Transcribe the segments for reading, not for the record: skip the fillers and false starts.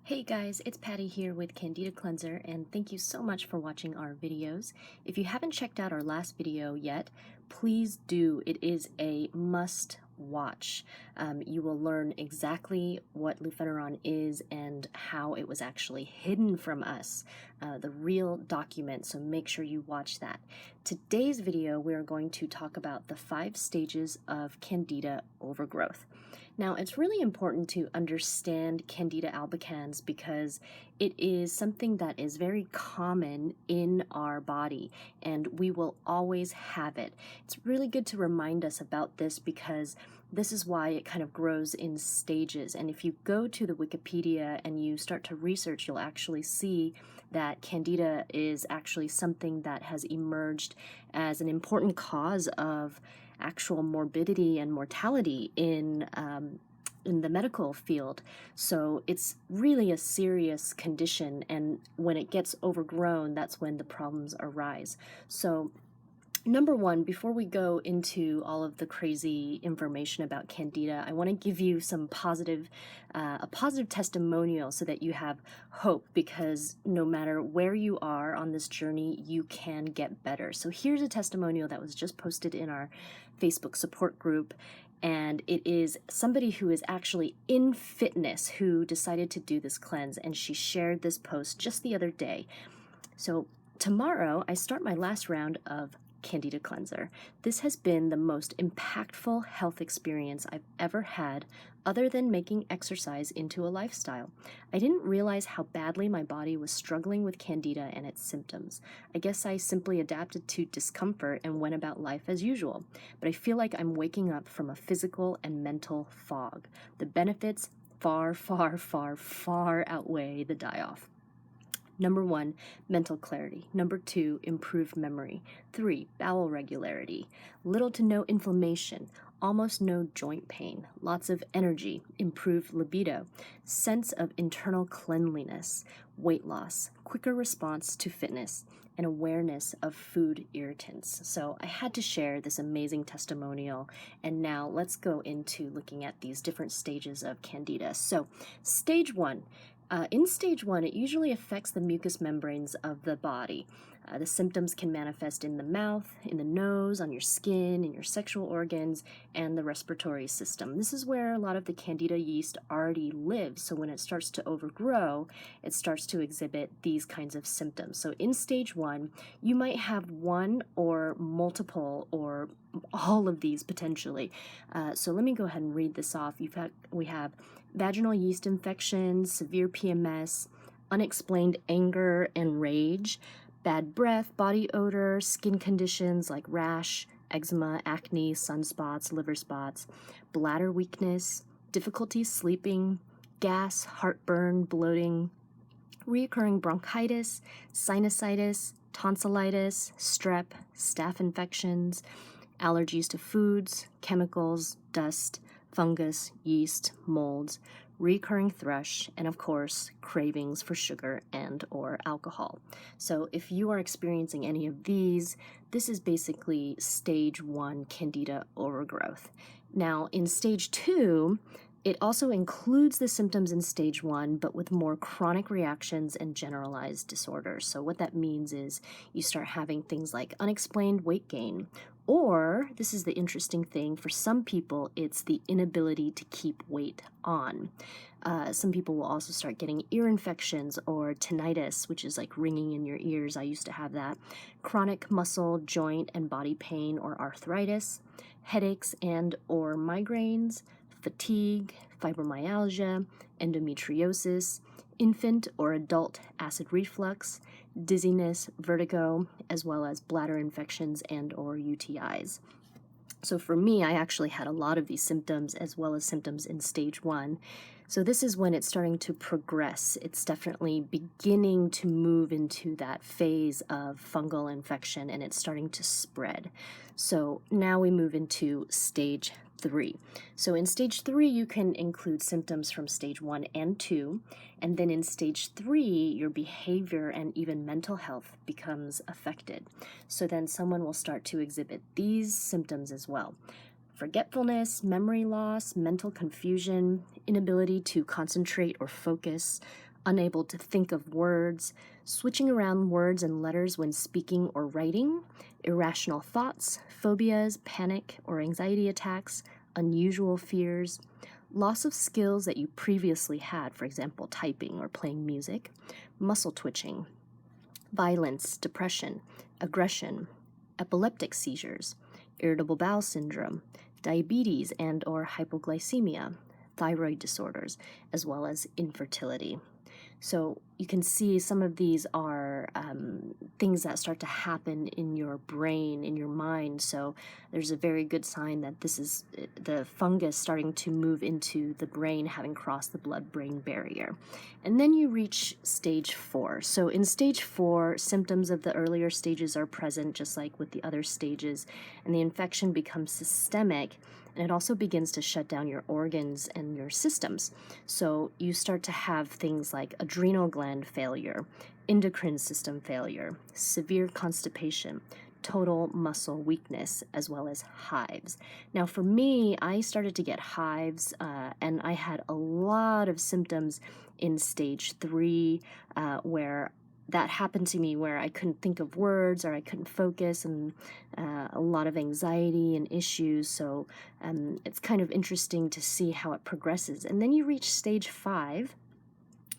Hey guys, it's Patty here with Candida Cleanser, and thank you so much for watching our videos. If you haven't checked out our last video yet, please do. It is a must watch. You will learn exactly what lufeneron is and how it was actually hidden from us, the real document, so make sure you watch that. Today's video, we're going to talk about the 5 stages of Candida overgrowth. Now, it's really important to understand Candida albicans because it is something that is very common in our body, and we will always have it. It's really good to remind us about this because this is why it kind of grows in stages. And if you go to the Wikipedia and you start to research, you'll actually see that Candida is actually something that has emerged as an important cause of actual morbidity and mortality in the medical field. So it's really a serious condition, and when it gets overgrown, that's when the problems arise. So number one, before we go into all of the crazy information about Candida, I want to give you some a positive testimonial so that you have hope, because no matter where you are on this journey, you can get better. So here's a testimonial that was just posted in our Facebook support group, and it is somebody who is actually in fitness who decided to do this cleanse, and she shared this post just the other day. So tomorrow, I start my last round of Candida Cleanser. This has been the most impactful health experience I've ever had, other than making exercise into a lifestyle. I didn't realize how badly my body was struggling with Candida and its symptoms. I guess I simply adapted to discomfort and went about life as usual, but I feel like I'm waking up from a physical and mental fog. The benefits far, far, far, far outweigh the die-off. Number 1, mental clarity. Number 2, improved memory. 3, bowel regularity. Little to no inflammation. Almost no joint pain. Lots of energy. Improved libido. Sense of internal cleanliness. Weight loss. Quicker response to fitness. And awareness of food irritants. So I had to share this amazing testimonial, and now let's go into looking at these different stages of Candida. So stage 1. In stage 1, it usually affects the mucous membranes of the body. The symptoms can manifest in the mouth, in the nose, on your skin, in your sexual organs, and the respiratory system. This is where a lot of the Candida yeast already lives, so when it starts to overgrow, it starts to exhibit these kinds of symptoms. So in stage 1, you might have one or multiple or all of these potentially. So let me go ahead and read this off. We have vaginal yeast infections, severe PMS, unexplained anger and rage, bad breath, body odor, skin conditions like rash, eczema, acne, sunspots, liver spots, bladder weakness, difficulty sleeping, gas, heartburn, bloating, recurring bronchitis, sinusitis, tonsillitis, strep, staph infections, allergies to foods, chemicals, dust, fungus, yeast, molds, recurring thrush, and of course, cravings for sugar and or alcohol. So if you are experiencing any of these, this is basically stage 1 Candida overgrowth. Now, in stage 2, it also includes the symptoms in stage 1, but with more chronic reactions and generalized disorders. So what that means is you start having things like unexplained weight gain, or, this is the interesting thing, for some people, it's the inability to keep weight on. Some people will also start getting ear infections or tinnitus, which is like ringing in your ears. I used to have that. Chronic muscle, joint, and body pain or arthritis, headaches and or migraines, fatigue, fibromyalgia, endometriosis, infant or adult acid reflux, dizziness, vertigo, as well as bladder infections and or UTIs. So for me, I actually had a lot of these symptoms as well as symptoms in stage 1. So this is when it's starting to progress. It's definitely beginning to move into that phase of fungal infection, and it's starting to spread. So now we move into stage 3. So in stage 3, you can include symptoms from stage 1 and 2, and then in stage 3, your behavior and even mental health becomes affected. So then someone will start to exhibit these symptoms as well: forgetfulness, memory loss, mental confusion, inability to concentrate or focus, unable to think of words, switching around words and letters when speaking or writing, irrational thoughts, phobias, panic or anxiety attacks, unusual fears, loss of skills that you previously had, for example, typing or playing music, muscle twitching, violence, depression, aggression, epileptic seizures, irritable bowel syndrome, diabetes and or hypoglycemia, thyroid disorders, as well as infertility. So you can see some of these are things that start to happen in your brain, in your mind. So there's a very good sign that this is the fungus starting to move into the brain, having crossed the blood-brain barrier. And then you reach stage 4. So in stage 4, symptoms of the earlier stages are present, just like with the other stages, and the infection becomes systemic. And it also begins to shut down your organs and your systems. So you start to have things like adrenal gland failure, endocrine system failure, severe constipation, total muscle weakness, as well as hives. Now for me, I started to get hives and I had a lot of symptoms in stage 3 where that happened to me, where I couldn't think of words or I couldn't focus, and a lot of anxiety and issues. So it's kind of interesting to see how it progresses. And then you reach stage 5,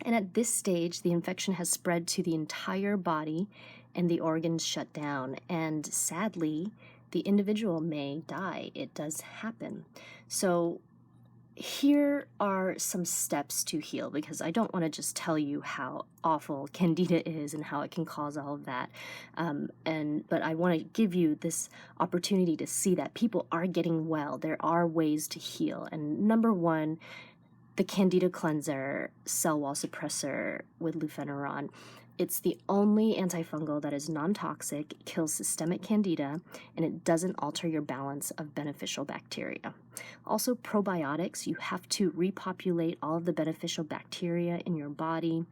and at this stage, the infection has spread to the entire body and the organs shut down. And sadly, the individual may die. It does happen. So here are some steps to heal, because I don't want to just tell you how awful Candida is and how it can cause all of that. But I want to give you this opportunity to see that people are getting well. There are ways to heal. And number 1, the Candida Cleanser Cell Wall Suppressor with lufenuron. It's the only antifungal that is non-toxic, kills systemic candida, and it doesn't alter your balance of beneficial bacteria. Also, probiotics, you have to repopulate all of the beneficial bacteria in your body.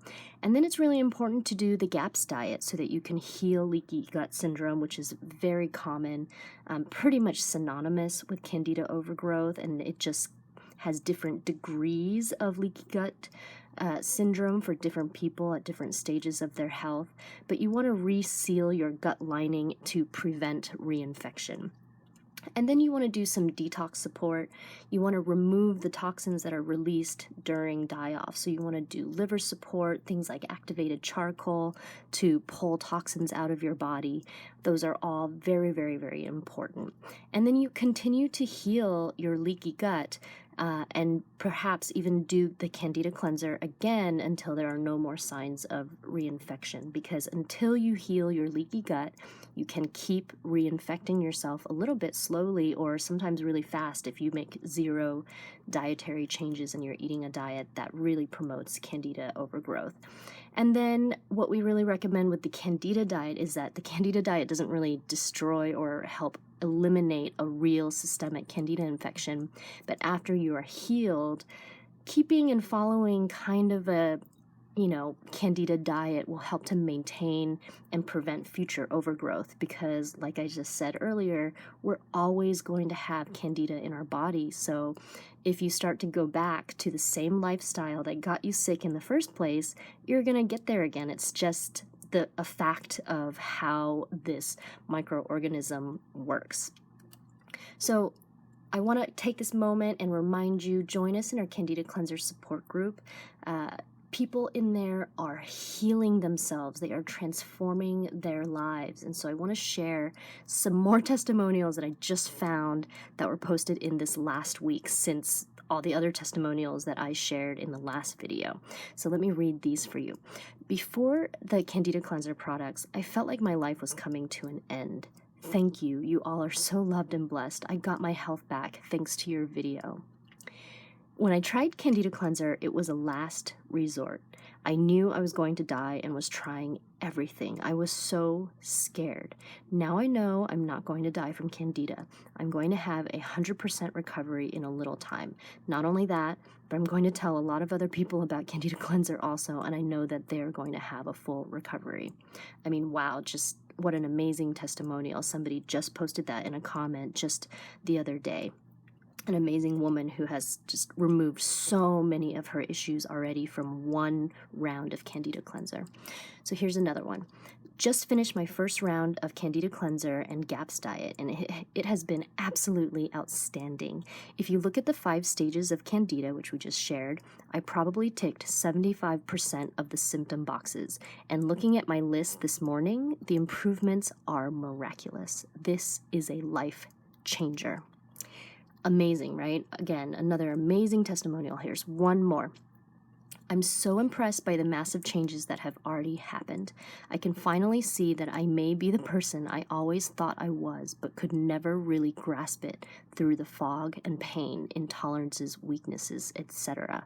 And then it's really important to do the GAPS diet so that you can heal leaky gut syndrome, which is very common, pretty much synonymous with Candida overgrowth, and it just has different degrees of leaky gut syndrome for different people at different stages of their health, but you want to reseal your gut lining to prevent reinfection. And then you want to do some detox support. You want to remove the toxins that are released during die-off. So you want to do liver support, things like activated charcoal to pull toxins out of your body. Those are all very, very, very important. And then you continue to heal your leaky gut and perhaps even do the Candida Cleanser again until there are no more signs of reinfection, because until you heal your leaky gut, you can keep reinfecting yourself a little bit slowly or sometimes really fast if you make 0 dietary changes and you're eating a diet that really promotes Candida overgrowth. And then what we really recommend with the Candida diet is that the Candida diet doesn't really destroy or help eliminate a real systemic Candida infection, but after you are healed, keeping and following kind of a Candida diet will help to maintain and prevent future overgrowth, because like I just said earlier, we're always going to have Candida in our body. So if you start to go back to the same lifestyle that got you sick in the first place, you're going to get there again. It's just a fact of how this microorganism works. So I want to take this moment and remind you, join us in our Candida Cleanser support group. People in there are healing themselves. They are transforming their lives. And so I want to share some more testimonials that I just found that were posted in this last week since all the other testimonials that I shared in the last video. So let me read these for you. Before the Candida Cleanser products, I felt like my life was coming to an end. Thank you. You all are so loved and blessed. I got my health back thanks to your video. When I tried Candida Cleanser, it was a last resort. I knew I was going to die and was trying everything. I was so scared. Now I know I'm not going to die from Candida. I'm going to have 100% recovery in a little time. Not only that, but I'm going to tell a lot of other people about Candida Cleanser also, and I know that they're going to have a full recovery. I mean, wow, just what an amazing testimonial. Somebody just posted that in a comment just the other day. an amazing woman who has just removed so many of her issues already from one round of Candida Cleanser. So here's another one. Just finished my first round of Candida Cleanser and GAPS diet, and it has been absolutely outstanding. If you look at the 5 stages of Candida, which we just shared, I probably ticked 75% of the symptom boxes. And looking at my list this morning, the improvements are miraculous. This is a life changer. Amazing, right? Again, another amazing testimonial. Here's one more. I'm so impressed by the massive changes that have already happened. I can finally see that I may be the person I always thought I was, but could never really grasp it through the fog and pain, intolerances, weaknesses, etc.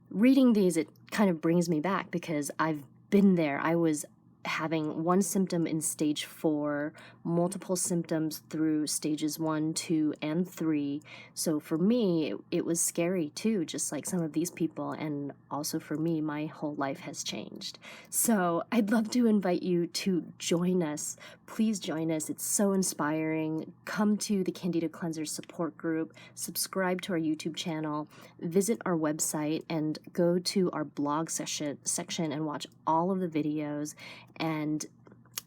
Reading these, it kind of brings me back because I've been there. I was having one symptom in stage 4, multiple symptoms through stages 1, 2, and 3. So for me, it was scary too, just like some of these people. And also for me, my whole life has changed. So I'd love to invite you to join us. Please join us. It's so inspiring. Come to the Candida Cleanser support group, subscribe to our YouTube channel, visit our website, and go to our blog section and watch all of the videos. And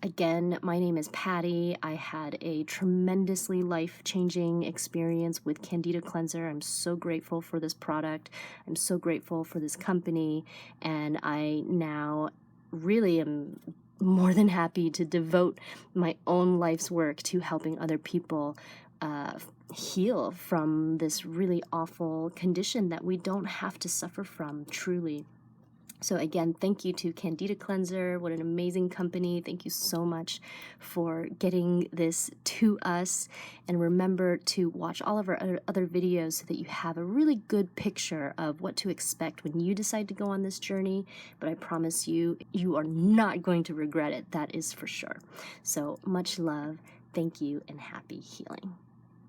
again, my name is Patty. I had a tremendously life-changing experience with Candida Cleanser. I'm so grateful for this product. I'm so grateful for this company. And I now really am more than happy to devote my own life's work to helping other people heal from this really awful condition that we don't have to suffer from, truly. So again, thank you to Candida Cleanser. What an amazing company. Thank you so much for getting this to us. And remember to watch all of our other videos so that you have a really good picture of what to expect when you decide to go on this journey. But I promise you, you are not going to regret it. That is for sure. So much love. Thank you and happy healing.